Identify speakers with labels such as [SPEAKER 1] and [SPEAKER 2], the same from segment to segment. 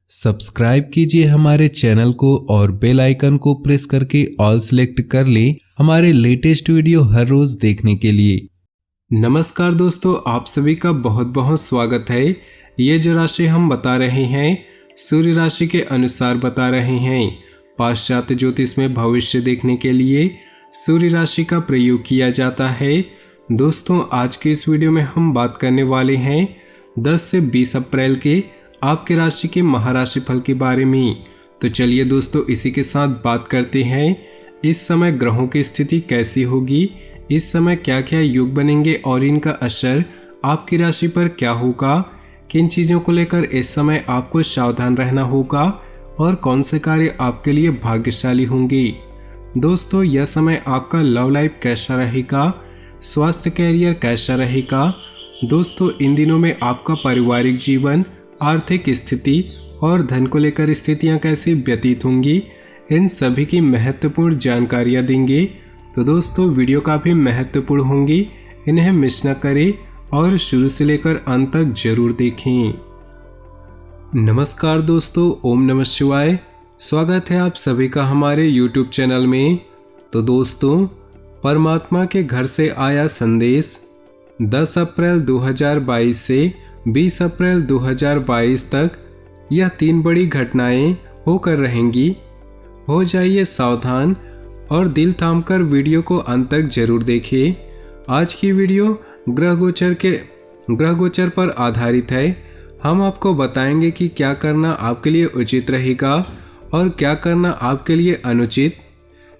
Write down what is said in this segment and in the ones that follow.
[SPEAKER 1] Subscribe कीजिए हमारे channel को और बेल आइकन को प्रेस करके ऑल सेलेक्ट कर लें हमारे लेटेस्ट वीडियो हर रोज देखने के लिए।
[SPEAKER 2] नमस्कार दोस्तों, आप सभी का बहुत बहुत स्वागत है। ये जो राशि हम बता रहे हैं सूर्य राशि के अनुसार बता रहे हैं। पाश्चात्य ज्योतिष में भविष्य देखने के लिए सूर्य राशि का प्रयोग किया जाता है। दोस्तों, आज के इस वीडियो में हम बात करने वाले हैं 10 से 20 अप्रैल के आपके राशि के महाराशि फल के बारे में। तो चलिए दोस्तों, इसी के साथ बात करते हैं इस समय ग्रहों की स्थिति कैसी होगी, इस समय क्या क्या योग बनेंगे और इनका असर आपकी राशि पर क्या होगा, किन चीज़ों को लेकर इस समय आपको सावधान रहना होगा और कौन से कार्य आपके लिए भाग्यशाली होंगे। दोस्तों, यह समय आपका लव लाइफ कैसा रहेगा, स्वास्थ्य कैरियर कैसा रहेगा। दोस्तों, इन दिनों में आपका पारिवारिक जीवन, आर्थिक स्थिति और धन को लेकर स्थितियां कैसी व्यतीत होंगी, इन सभी की महत्वपूर्ण जानकारियां देंगे। तो दोस्तों, वीडियो काफ़ी महत्वपूर्ण होंगी, इन्हें मिस न करें और शुरू से लेकर अंत तक जरूर देखें। नमस्कार दोस्तों, ओम नमः शिवाय। स्वागत है आप सभी का हमारे YouTube चैनल में। तो दोस्तों, परमात्मा के घर से आया संदेश 10 अप्रैल 2022 से 20 अप्रैल 2022 तक यह 3 बड़ी घटनाएं होकर रहेंगी। हो जाइए सावधान और दिल थामकर वीडियो को अंत तक जरूर देखें। आज की वीडियो ग्रह गोचर पर आधारित है। हम आपको बताएंगे कि क्या करना आपके लिए उचित रहेगा और क्या करना आपके लिए अनुचित,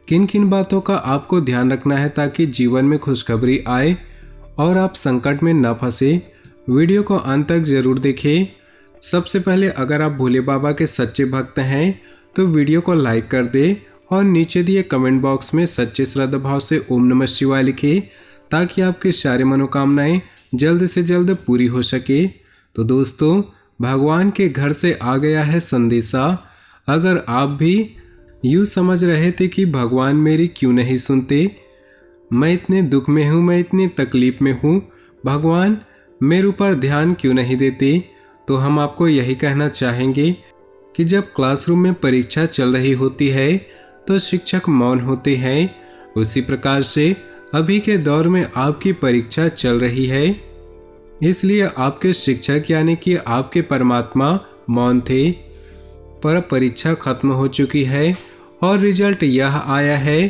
[SPEAKER 2] किन किन बातों का आपको ध्यान रखना है ताकि जीवन में खुशखबरी आए और आप संकट में न फंसे। वीडियो को अंत तक जरूर देखें। सबसे पहले, अगर आप भोले बाबा के सच्चे भक्त हैं तो वीडियो को लाइक कर दें और नीचे दिए कमेंट बॉक्स में सच्चे श्रद्धा भाव से ओम नमः शिवाय लिखें ताकि आपकी सारी मनोकामनाएं जल्द से जल्द पूरी हो सके। तो दोस्तों, भगवान के घर से आ गया है संदेशा। अगर आप भी यूँ समझ रहे थे कि भगवान मेरी क्यों नहीं सुनते, मैं इतने दुख में हूँ, मैं इतनी तकलीफ में हूँ, भगवान मेरे ऊपर ध्यान क्यों नहीं देते, तो हम आपको यही कहना चाहेंगे कि जब क्लासरूम में परीक्षा चल रही होती है तो शिक्षक मौन होते हैं, उसी प्रकार से अभी के दौर में आपकी परीक्षा चल रही है। इसलिए आपके शिक्षक यानी कि आपके परमात्मा मौन थे। पर परीक्षा खत्म हो चुकी है और रिजल्ट यह आया है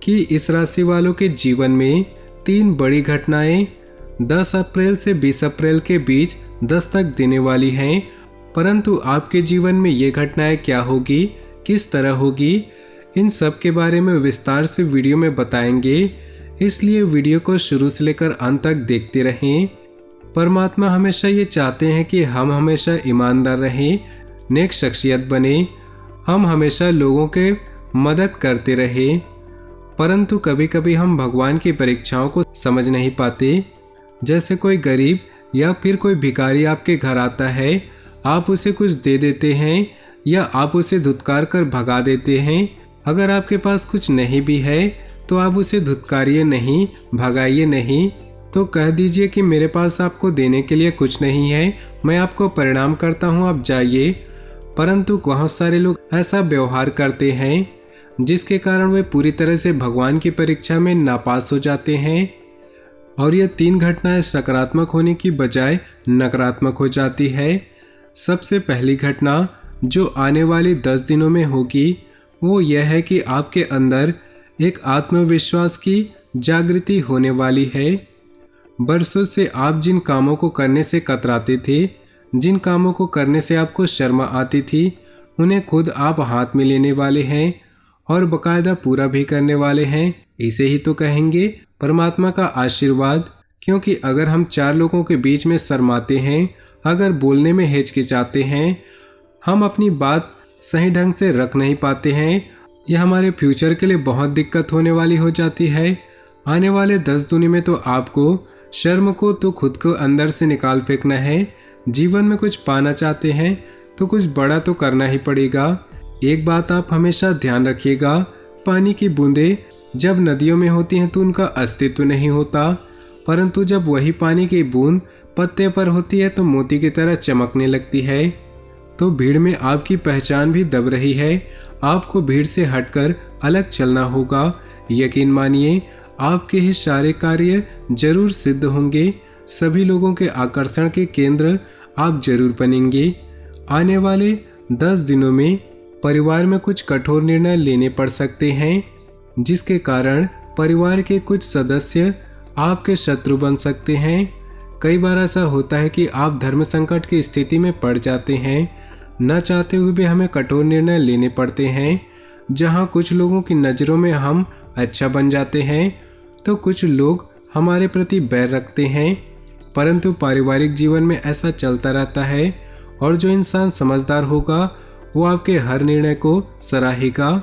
[SPEAKER 2] कि इस राशि वालों के जीवन में 3 बड़ी घटनाएं 10 अप्रैल से 20 अप्रैल के बीच दस्तक देने वाली हैं। परंतु आपके जीवन में ये घटनाएं क्या होगी, किस तरह होगी, इन सब के बारे में विस्तार से वीडियो में बताएंगे। इसलिए वीडियो को शुरू से लेकर अंत तक देखते रहें। परमात्मा हमेशा ये चाहते हैं कि हम हमेशा ईमानदार रहें, नेक शख्सियत बने, हम हमेशा लोगों के मदद करते रहें। परंतु कभी कभी हम भगवान की परीक्षाओं को समझ नहीं पाते। जैसे कोई गरीब या फिर कोई भिखारी आपके घर आता है, आप उसे कुछ दे देते हैं या आप उसे धुतकार कर भगा देते हैं। अगर आपके पास कुछ नहीं भी है तो आप उसे धुतकारिए नहीं, भगाइए नहीं, तो कह दीजिए कि मेरे पास आपको देने के लिए कुछ नहीं है, मैं आपको प्रणाम करता हूँ, आप जाइए। परंतु बहुत सारे लोग ऐसा व्यवहार करते हैं जिसके कारण वे पूरी तरह से भगवान की परीक्षा में नापास हो जाते हैं और ये 3 घटनाएं सकारात्मक होने की बजाय नकारात्मक हो जाती है। सबसे पहली घटना जो आने वाली 10 दिनों में होगी वो यह है कि आपके अंदर एक आत्मविश्वास की जागृति होने वाली है। बरसों से आप जिन कामों को करने से कतराते थे, जिन कामों को करने से आपको शर्म आती थी, उन्हें खुद आप हाथ में लेने वाले हैं और बाकायदा पूरा भी करने वाले हैं। इसे ही तो कहेंगे परमात्मा का आशीर्वाद। क्योंकि अगर हम 4 लोगों के बीच में शर्माते हैं, अगर बोलने में हिचकिचाते हैं, हम अपनी बात सही ढंग से रख नहीं पाते हैं, यह हमारे फ्यूचर के लिए बहुत दिक्कत होने वाली हो जाती है। आने वाले 10 दिन में तो आपको शर्म को तो खुद को अंदर से निकाल फेंकना है। जीवन में कुछ पाना चाहते हैं तो कुछ बड़ा तो करना ही पड़ेगा। एक बात आप हमेशा ध्यान रखिएगा, पानी की बूंदें जब नदियों में होती हैं तो उनका अस्तित्व नहीं होता, परंतु जब वही पानी की बूंद पत्ते पर होती है तो मोती की तरह चमकने लगती है। तो भीड़ में आपकी पहचान भी दब रही है। आपको भीड़ से हटकर अलग चलना होगा। यकीन मानिए, आपके ही सारे कार्य जरूर सिद्ध होंगे। सभी लोगों के आकर्षण के केंद्र आप जरूर बनेंगे। आने वाले 10 दिनों में परिवार में कुछ कठोर निर्णय लेने पड़ सकते हैं, जिसके कारण परिवार के कुछ सदस्य आपके शत्रु बन सकते हैं। कई बार ऐसा होता है कि आप धर्म संकट की स्थिति में पड़ जाते हैं। न चाहते हुए भी हमें कठोर निर्णय लेने पड़ते हैं। जहां कुछ लोगों की नज़रों में हम अच्छा बन जाते हैं, तो कुछ लोग हमारे प्रति बैर रखते हैं। परंतु पारिवारिक जीवन में ऐसा चलता रहता है, और जो इंसान समझदार होगा वो आपके हर निर्णय को सराहेगा।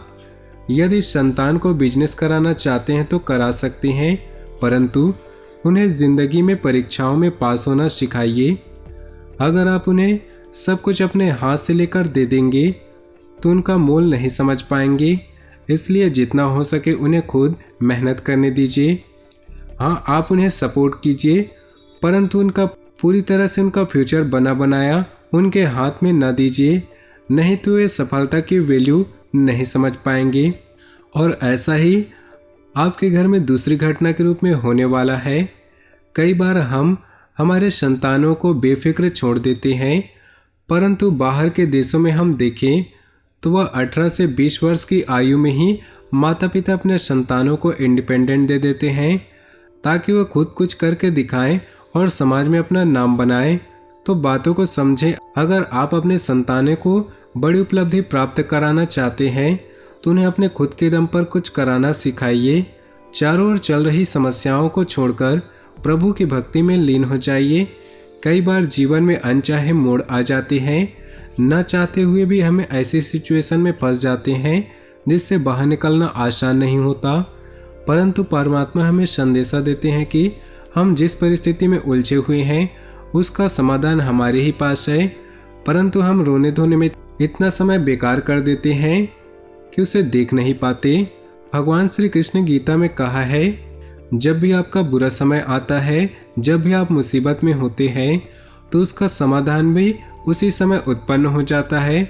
[SPEAKER 2] यदि संतान को बिजनेस कराना चाहते हैं तो करा सकते हैं, परंतु उन्हें जिंदगी में परीक्षाओं में पास होना सिखाइए। अगर आप उन्हें सब कुछ अपने हाथ से लेकर दे देंगे तो उनका मोल नहीं समझ पाएंगे। इसलिए जितना हो सके उन्हें खुद मेहनत करने दीजिए। हाँ, आप उन्हें सपोर्ट कीजिए, परंतु उनका पूरी तरह से उनका फ्यूचर बना बनाया उनके हाथ में न दीजिए, नहीं तो वे सफलता की वैल्यू नहीं समझ पाएंगे। और ऐसा ही आपके घर में दूसरी घटना के रूप में होने वाला है। कई बार हम हमारे संतानों को बेफिक्र छोड़ देते हैं, परंतु बाहर के देशों में हम देखें तो वह 18 से 20 वर्ष की आयु में ही माता पिता अपने संतानों को इंडिपेंडेंट दे देते हैं, ताकि वह खुद कुछ करके दिखाएं और समाज में अपना नाम बनाएं। तो बातों को समझें। अगर आप अपने संतानों को बड़ी उपलब्धि प्राप्त कराना चाहते हैं तो उन्हें अपने खुद के दम पर कुछ कराना सिखाइए। चारों ओर चल रही समस्याओं को छोड़कर प्रभु की भक्ति में लीन हो जाइए। कई बार जीवन में अनचाहे मोड़ आ जाते हैं। न चाहते हुए भी हमें ऐसी सिचुएशन में फंस जाते हैं जिससे बाहर निकलना आसान नहीं होता, परंतु परमात्मा हमें संदेशा देते हैं कि हम जिस परिस्थिति में उलझे हुए हैं उसका समाधान हमारे ही पास है, परंतु हम रोने धोने में इतना समय बेकार कर देते हैं कि उसे देख नहीं पाते। भगवान श्री कृष्ण गीता में कहा है, जब भी आपका बुरा समय आता है, जब भी आप मुसीबत में होते हैं, तो उसका समाधान भी उसी समय उत्पन्न हो जाता है,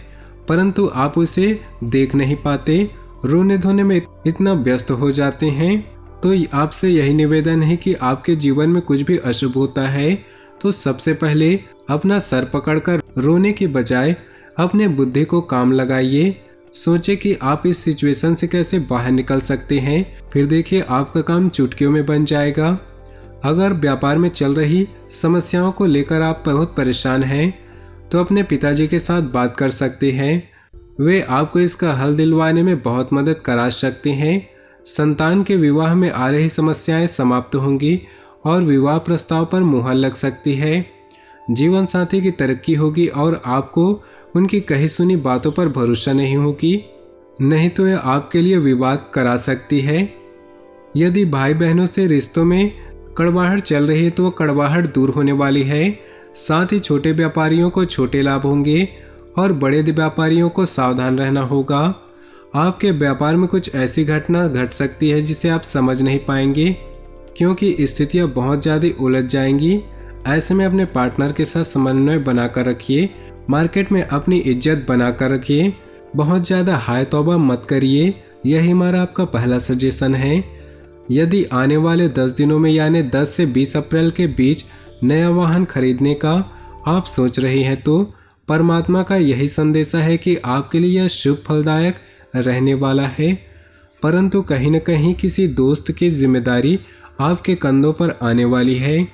[SPEAKER 2] परंतु आप उसे देख नहीं पाते, रोने धोने में इतना व्यस्त हो जाते हैं। तो आपसे यही निवेदन है कि आपके जीवन में कुछ भी अशुभ होता है तो सबसे पहले अपना सर पकड़कर रोने के बजाय अपने बुद्धि को काम लगाइए। सोचे कि आप इस सिचुएशन से कैसे बाहर निकल सकते हैं, फिर देखिए आपका काम चुटकियों में बन जाएगा। अगर व्यापार में चल रही समस्याओं को लेकर आप बहुत परेशान हैं तो अपने पिताजी के साथ बात कर सकते हैं। वे आपको इसका हल दिलवाने में बहुत मदद करा सकते हैं। संतान के विवाह में आ रही समस्याएं समाप्त होंगी और विवाह प्रस्ताव पर मुहर लग सकती है। जीवन साथी की तरक्की होगी और आपको उनकी कही सुनी बातों पर भरोसा नहीं होगी, नहीं तो यह आपके लिए विवाद करा सकती है। यदि भाई बहनों से रिश्तों में कड़वाहट चल रही है तो वह कड़वाहट दूर होने वाली है। साथ ही छोटे व्यापारियों को छोटे लाभ होंगे और बड़े व्यापारियों को सावधान रहना होगा। आपके व्यापार में कुछ ऐसी घटना घट सकती है जिसे आप समझ नहीं पाएंगे, क्योंकि स्थितियां बहुत ज़्यादा उलझ जाएंगी। ऐसे में अपने पार्टनर के साथ समन्वय बनाकर रखिए। मार्केट में अपनी इज्जत बनाकर रखिए। बहुत ज़्यादा हाय तौबा मत करिए। यही हमारा आपका पहला सजेशन है। यदि आने वाले 10 दिनों में यानी 10 से 20 अप्रैल के बीच नया वाहन खरीदने का आप सोच रहे हैं तो परमात्मा का यही संदेशा है कि आपके लिए यह शुभ फलदायक रहने वाला है। परंतु कहीं न कहीं किसी दोस्त की जिम्मेदारी आपके कंधों पर आने वाली है।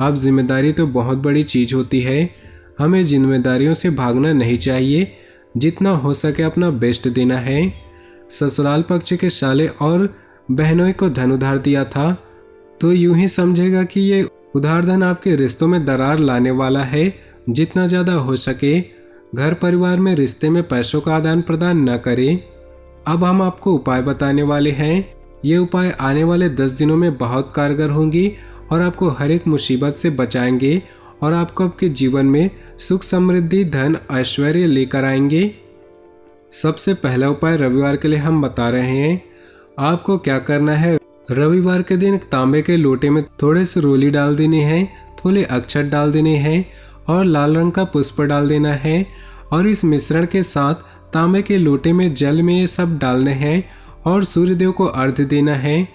[SPEAKER 2] आप जिम्मेदारी तो बहुत बड़ी चीज़ होती है, हमें जिम्मेदारियों से भागना नहीं चाहिए। जितना हो सके अपना बेस्ट देना है। ससुराल पक्ष के साले और बहनों को धन उधार दिया था तो यूं ही समझेगा कि ये उधार धन आपके रिश्तों में दरार लाने वाला है। जितना ज़्यादा हो सके घर परिवार में रिश्ते में पैसों का आदान प्रदान न करें। अब हम आपको उपाय बताने वाले हैं। ये उपाय आने वाले 10 दिनों में बहुत कारगर होंगी और आपको हर एक मुसीबत से बचाएंगे और आपको आपके जीवन में सुख समृद्धि धन ऐश्वर्य लेकर आएंगे। सबसे पहला उपाय रविवार के लिए हम बता रहे हैं। आपको क्या करना है, रविवार के दिन एक तांबे के लोटे में थोड़े से रोली डाल देनी है, थोड़े अक्षत डाल देने हैं और लाल रंग का पुष्प डाल देना है और इस मिश्रण के साथ तांबे के लोटे में जल में ये सब डालने हैं और सूर्यदेव को अर्घ्य देना है,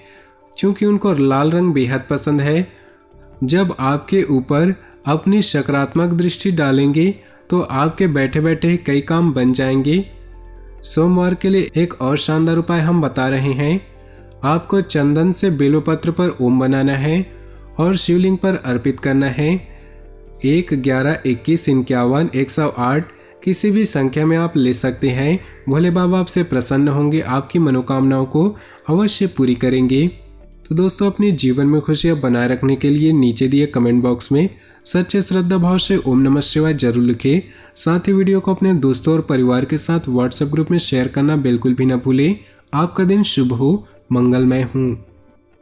[SPEAKER 2] क्योंकि उनको लाल रंग बेहद पसंद है। जब आपके ऊपर अपनी सकारात्मक दृष्टि डालेंगे तो आपके बैठे बैठे कई काम बन जाएंगे। सोमवार के लिए एक और शानदार उपाय हम बता रहे हैं। आपको चंदन से बेलपत्र पर ओम बनाना है और शिवलिंग पर अर्पित करना है। 1, 11, 21, 51, 108 किसी भी संख्या में आप ले सकते हैं। भोले बाबा आपसे प्रसन्न होंगे, आपकी मनोकामनाओं को अवश्य पूरी करेंगे। तो दोस्तों, अपने जीवन में खुशियां बनाए रखने के लिए नीचे दिए कमेंट बॉक्स में सच्चे श्रद्धा भाव से ओम नमः शिवाय जरूर लिखें। साथ ही वीडियो को अपने दोस्तों और परिवार के साथ व्हाट्सएप ग्रुप में शेयर करना बिल्कुल भी ना भूलें। आपका दिन शुभ हो, मंगलमय हो।